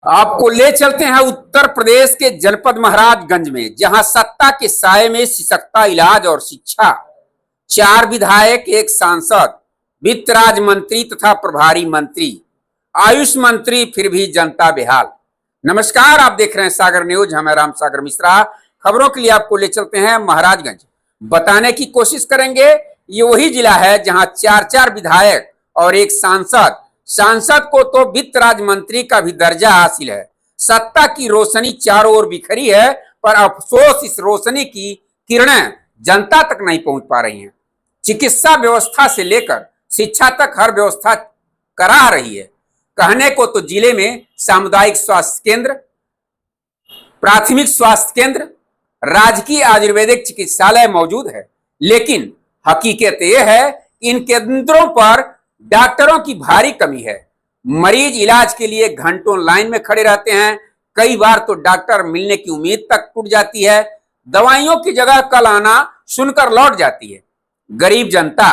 आपको ले चलते हैं उत्तर प्रदेश के जनपद महाराजगंज में, जहां सत्ता के साये में सिसकता इलाज और शिक्षा। 4 विधायक, एक सांसद, वित्त राज्य मंत्री तथा प्रभारी मंत्री, आयुष मंत्री, फिर भी जनता बेहाल। नमस्कार, आप देख रहे हैं सागर न्यूज। मैं राम सागर मिश्रा। खबरों के लिए आपको ले चलते हैं महाराजगंज। बताने की कोशिश करेंगे, ये वही जिला है जहां 4 विधायक और एक सांसद। सांसद को तो वित्त राज्य मंत्री का भी दर्जा हासिल है। सत्ता की रोशनी चारों ओर बिखरी है, पर अफसोस इस रोशनी की किरणें जनता तक नहीं पहुंच पा रही हैं। चिकित्सा व्यवस्था से लेकर शिक्षा तक हर व्यवस्था करा रही है। कहने को तो जिले में सामुदायिक स्वास्थ्य केंद्र, प्राथमिक स्वास्थ्य केंद्र, राजकीय आयुर्वेदिक चिकित्सालय मौजूद है, लेकिन हकीकत यह है कि इन केंद्रों पर डॉक्टरों की भारी कमी है। मरीज इलाज के लिए घंटों लाइन में खड़े रहते हैं। कई बार तो डॉक्टर मिलने की उम्मीद तक टूट जाती है। दवाइयों की जगह कल आना सुनकर लौट जाती है। गरीब जनता।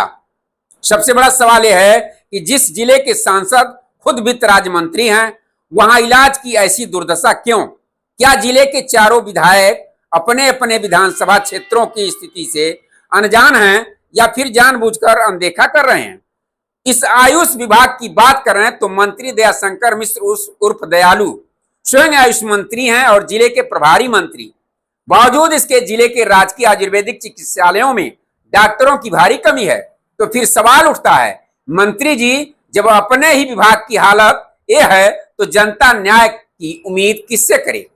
सबसे बड़ा सवाल यह है कि जिस जिले के सांसद खुद वित्त राज्य मंत्री हैं, वहां इलाज की ऐसी दुर्दशा क्यों? क्या जिले के चारों विधायक अपने अपने विधानसभा क्षेत्रों की स्थिति से अनजान हैं या फिर जानबूझकर अनदेखा कर रहे हैं? इस आयुष विभाग की बात करें तो मंत्री दयाशंकर मिश्र उर्फ दयालु स्वयं आयुष मंत्री हैं और जिले के प्रभारी मंत्री। बावजूद इसके जिले के राजकीय आयुर्वेदिक चिकित्सालयों में डॉक्टरों की भारी कमी है। तो फिर सवाल उठता है, मंत्री जी जब अपने ही विभाग की हालत यह है तो जनता न्याय की उम्मीद किससे करे?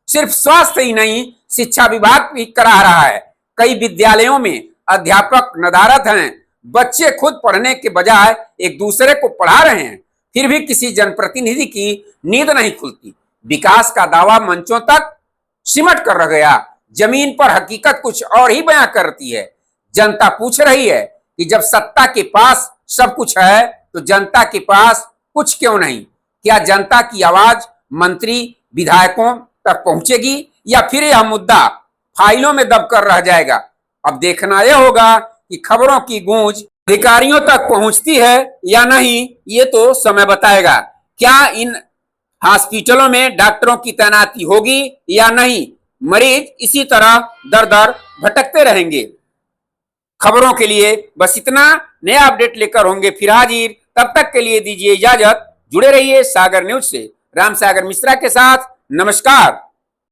सिर्फ स्वास्थ्य ही नहीं, शिक्षा विभाग भी करा रहा है। कई विद्यालयों में अध्यापक नदारद हैं। बच्चे खुद पढ़ने के बजाय एक दूसरे को पढ़ा रहे हैं, फिर भी किसी जनप्रतिनिधि की नींद नहीं खुलती। विकास का दावा मंचों तक सिमट कर रह गया, जमीन पर हकीकत कुछ और ही बयां करती है। जनता पूछ रही है कि जब सत्ता के पास सब कुछ है तो जनता के पास कुछ क्यों नहीं? क्या जनता की आवाज मंत्री विधायकों तक पहुंचेगी या फिर यह मुद्दा फाइलों में दबकर रह जाएगा? अब देखना यह होगा कि खबरों की गूंज अधिकारियों तक पहुंचती है या नहीं, ये तो समय बताएगा। क्या इन हॉस्पिटलों में डॉक्टरों की तैनाती होगी या नहीं? मरीज इसी तरह दर दर भटकते रहेंगे। खबरों के लिए बस इतना। नया अपडेट लेकर होंगे फिर हाजिर। तब तक के लिए दीजिए इजाजत। जुड़े रहिए सागर न्यूज से राम सागर मिश्रा के साथ। नमस्कार।